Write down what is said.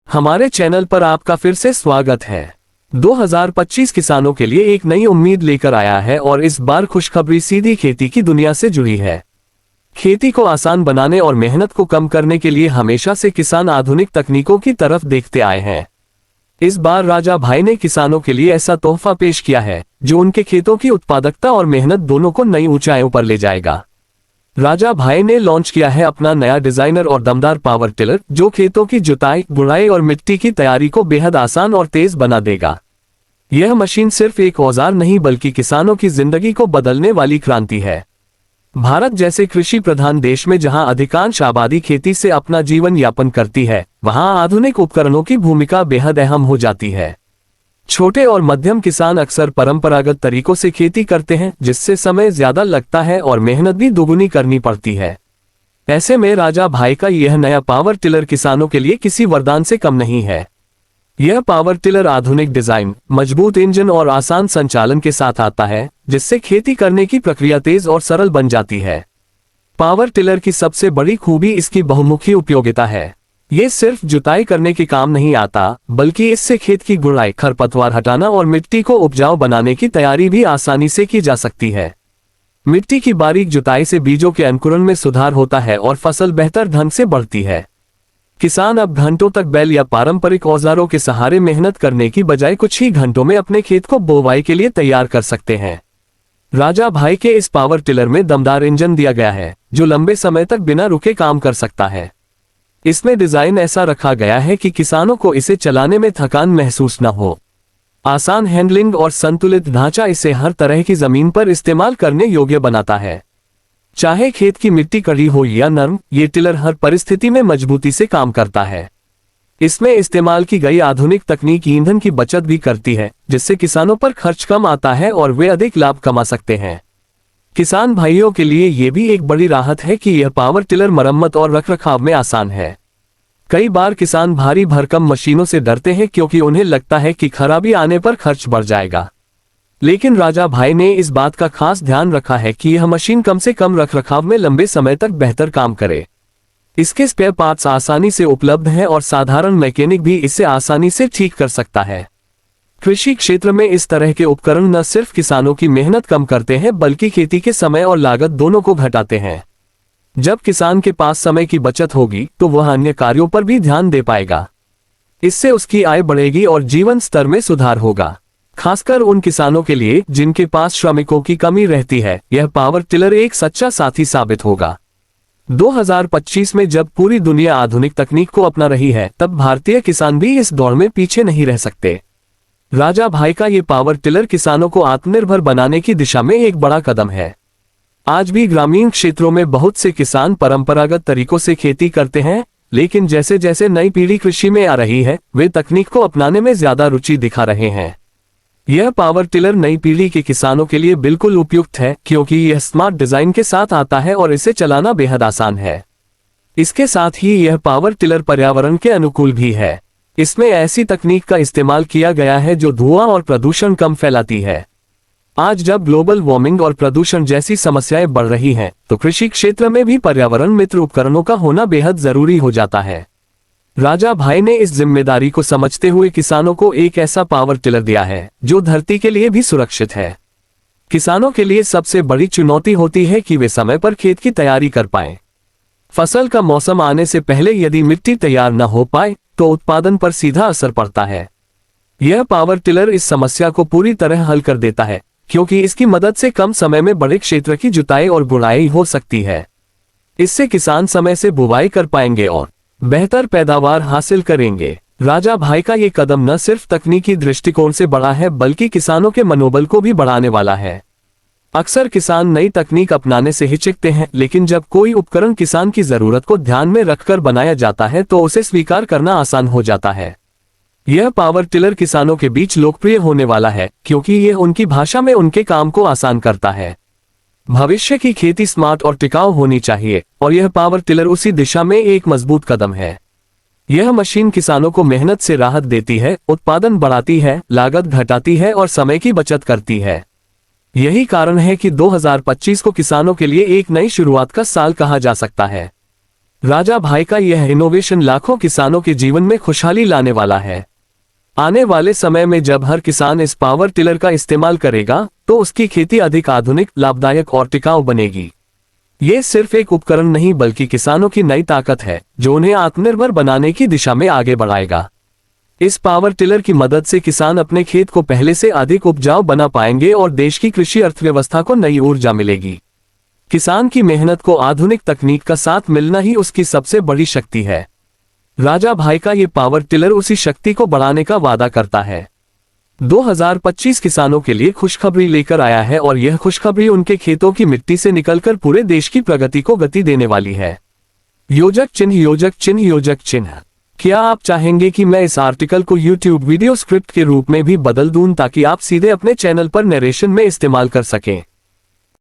हमारे चैनल पर आपका फिर से स्वागत है। 2025 किसानों के लिए एक नई उम्मीद लेकर आया है और इस बार खुशखबरी सीधी खेती की दुनिया से जुड़ी है। खेती को आसान बनाने और मेहनत को कम करने के लिए हमेशा से किसान आधुनिक तकनीकों की तरफ देखते आए हैं। इस बार राजा भाई ने किसानों के लिए ऐसा तोहफा पेश किया है जो उनके खेतों की उत्पादकता और मेहनत दोनों को नई ऊंचाइयों पर ले जाएगा। राजा भाई ने लॉन्च किया है अपना नया डिजाइनर और दमदार पावर टिलर, जो खेतों की जुताई, बुराई और मिट्टी की तैयारी को बेहद आसान और तेज बना देगा। यह मशीन सिर्फ एक औजार नहीं बल्कि किसानों की जिंदगी को बदलने वाली क्रांति है। भारत जैसे कृषि प्रधान देश में जहां अधिकांश आबादी खेती से अपना जीवन यापन करती है, वहां आधुनिक उपकरणों की भूमिका बेहद अहम हो जाती है। छोटे और मध्यम किसान अक्सर परंपरागत तरीकों से खेती करते हैं, जिससे समय ज्यादा लगता है और मेहनत भी दोगुनी करनी पड़ती है। ऐसे में राजा भाई का यह नया पावर टिलर किसानों के लिए किसी वरदान से कम नहीं है। यह पावर टिलर आधुनिक डिजाइन, मजबूत इंजन और आसान संचालन के साथ आता है, जिससे खेती करने की प्रक्रिया तेज और सरल बन जाती है। पावर टिलर की सबसे बड़ी खूबी इसकी बहुमुखी उपयोगिता है। ये सिर्फ जुताई करने के काम नहीं आता, बल्कि इससे खेत की गुड़ाई, खरपतवार हटाना और मिट्टी को उपजाऊ बनाने की तैयारी भी आसानी से की जा सकती है। मिट्टी की बारीक जुताई से बीजों के अंकुरण में सुधार होता है और फसल बेहतर ढंग से बढ़ती है। किसान अब घंटों तक बैल या पारंपरिक औजारों के सहारे मेहनत करने की बजाय कुछ ही घंटों में अपने खेत को बोवाई के लिए तैयार कर सकते हैं। राजा भाई के इस पावर टिलर में दमदार इंजन दिया गया है, जो लंबे समय तक बिना रुके काम कर सकता है। इसमें डिजाइन ऐसा रखा गया है कि किसानों को इसे चलाने में थकान महसूस न हो। आसान हैंडलिंग और संतुलित ढांचा इसे हर तरह की जमीन पर इस्तेमाल करने योग्य बनाता है। चाहे खेत की मिट्टी कड़ी हो या नरम, ये टिलर हर परिस्थिति में मजबूती से काम करता है। इसमें इस्तेमाल की गई आधुनिक तकनीक ईंधन की बचत भी करती है, जिससे किसानों पर खर्च कम आता है और वे अधिक लाभ कमा सकते हैं। किसान भाइयों के लिए ये भी एक बड़ी राहत है कि यह पावर टिलर मरम्मत और रखरखाव में आसान है। कई बार किसान भारी भरकम मशीनों से डरते हैं क्योंकि उन्हें लगता है कि खराबी आने पर खर्च बढ़ जाएगा। लेकिन राजा भाई ने इस बात का खास ध्यान रखा है कि यह मशीन कम से कम रखरखाव में लंबे समय तक बेहतर काम करे। इसके स्पेयर पार्ट्स आसानी से उपलब्ध हैं और साधारण मैकेनिक भी इसे आसानी से ठीक कर सकता है। कृषि क्षेत्र में इस तरह के उपकरण न सिर्फ किसानों की मेहनत कम करते हैं, बल्कि खेती के समय और लागत दोनों को घटाते हैं। जब किसान के पास समय की बचत होगी तो वह अन्य कार्यों पर भी ध्यान दे पाएगा। इससे उसकी आय बढ़ेगी और जीवन स्तर में सुधार होगा। खासकर उन किसानों के लिए जिनके पास श्रमिकों की कमी रहती है, यह पावर टिलर एक सच्चा साथी साबित होगा। 2025 में जब पूरी दुनिया आधुनिक तकनीक को अपना रही है, तब भारतीय किसान भी इस दौड़ में पीछे नहीं रह सकते। राजा भाई का ये पावर टिलर किसानों को आत्मनिर्भर बनाने की दिशा में एक बड़ा कदम है। आज भी ग्रामीण क्षेत्रों में बहुत से किसान परंपरागत तरीकों से खेती करते हैं, लेकिन जैसे जैसे नई पीढ़ी कृषि में आ रही है, वे तकनीक को अपनाने में ज्यादा रुचि दिखा रहे हैं। यह पावर टिलर नई पीढ़ी के किसानों के लिए बिल्कुल उपयुक्त है, क्योंकि यह स्मार्ट डिजाइन के साथ आता है और इसे चलाना बेहद आसान है। इसके साथ ही यह पावर टिलर पर्यावरण के अनुकूल भी है। इसमें ऐसी तकनीक का इस्तेमाल किया गया है जो धुआं और प्रदूषण कम फैलाती है। आज जब ग्लोबल वार्मिंग और प्रदूषण जैसी समस्याएं बढ़ रही हैं, तो कृषि क्षेत्र में भी पर्यावरण मित्र उपकरणों का होना बेहद जरूरी हो जाता है। राजा भाई ने इस जिम्मेदारी को समझते हुए किसानों को एक ऐसा पावर टिलर दिया है जो धरती के लिए भी सुरक्षित है। किसानों के लिए सबसे बड़ी चुनौती होती है कि वे समय पर खेत की तैयारी कर पाएं। फसल का मौसम आने से पहले यदि मिट्टी तैयार न हो पाए तो उत्पादन पर सीधा असर पड़ता है। यह पावर टिलर इस समस्या को पूरी तरह हल कर देता है, क्योंकि इसकी मदद से कम समय में बड़े क्षेत्र की जुताई और बुराई हो सकती है। इससे किसान समय से बुवाई कर पाएंगे और बेहतर पैदावार हासिल करेंगे। राजा भाई का ये कदम न सिर्फ तकनीकी दृष्टिकोण से बड़ा है, बल्कि किसानों के मनोबल को भी बढ़ाने वाला है। अक्सर किसान नई तकनीक अपनाने से हिचकते हैं, लेकिन जब कोई उपकरण किसान की जरूरत को ध्यान में रखकर बनाया जाता है तो उसे स्वीकार करना आसान हो जाता है। यह पावर टिलर किसानों के बीच लोकप्रिय होने वाला है, क्योंकि यह उनकी भाषा में उनके काम को आसान करता है। भविष्य की खेती स्मार्ट और टिकाऊ होनी चाहिए, और यह पावर टिलर उसी दिशा में एक मजबूत कदम है। यह मशीन किसानों को मेहनत से राहत देती है, उत्पादन बढ़ाती है, लागत घटाती है और समय की बचत करती है। यही कारण है कि 2025 को किसानों के लिए एक नई शुरुआत का साल कहा जा सकता है। राजा भाई का यह इनोवेशन लाखों किसानों के जीवन में खुशहाली लाने वाला है। आने वाले समय में जब हर किसान इस पावर टिलर का इस्तेमाल करेगा तो उसकी खेती अधिक आधुनिक, लाभदायक और टिकाऊ बनेगी। ये सिर्फ एक उपकरण नहीं बल्कि किसानों की नई ताकत है जो उन्हें आत्मनिर्भर बनाने की दिशा में आगे बढ़ाएगा। इस पावर टिलर की मदद से किसान अपने खेत को पहले से अधिक उपजाऊ बना पाएंगे और देश की कृषि अर्थव्यवस्था को नई ऊर्जा मिलेगी। किसान की मेहनत को आधुनिक तकनीक का साथ मिलना ही उसकी सबसे बड़ी शक्ति है। राजा भाई का ये पावर टिलर उसी शक्ति को बढ़ाने का वादा करता है। 2025 किसानों के लिए खुशखबरी लेकर आया है और यह खुशखबरी उनके खेतों की मिट्टी से निकलकर पूरे देश की प्रगति को गति देने वाली है। योजक चिन्ह, योजक चिन्ह, योजक चिन्ह। क्या आप चाहेंगे कि मैं इस आर्टिकल को YouTube वीडियो स्क्रिप्ट के रूप में भी बदल दूं ताकि आप सीधे अपने चैनल पर नरेशन में इस्तेमाल कर सकें?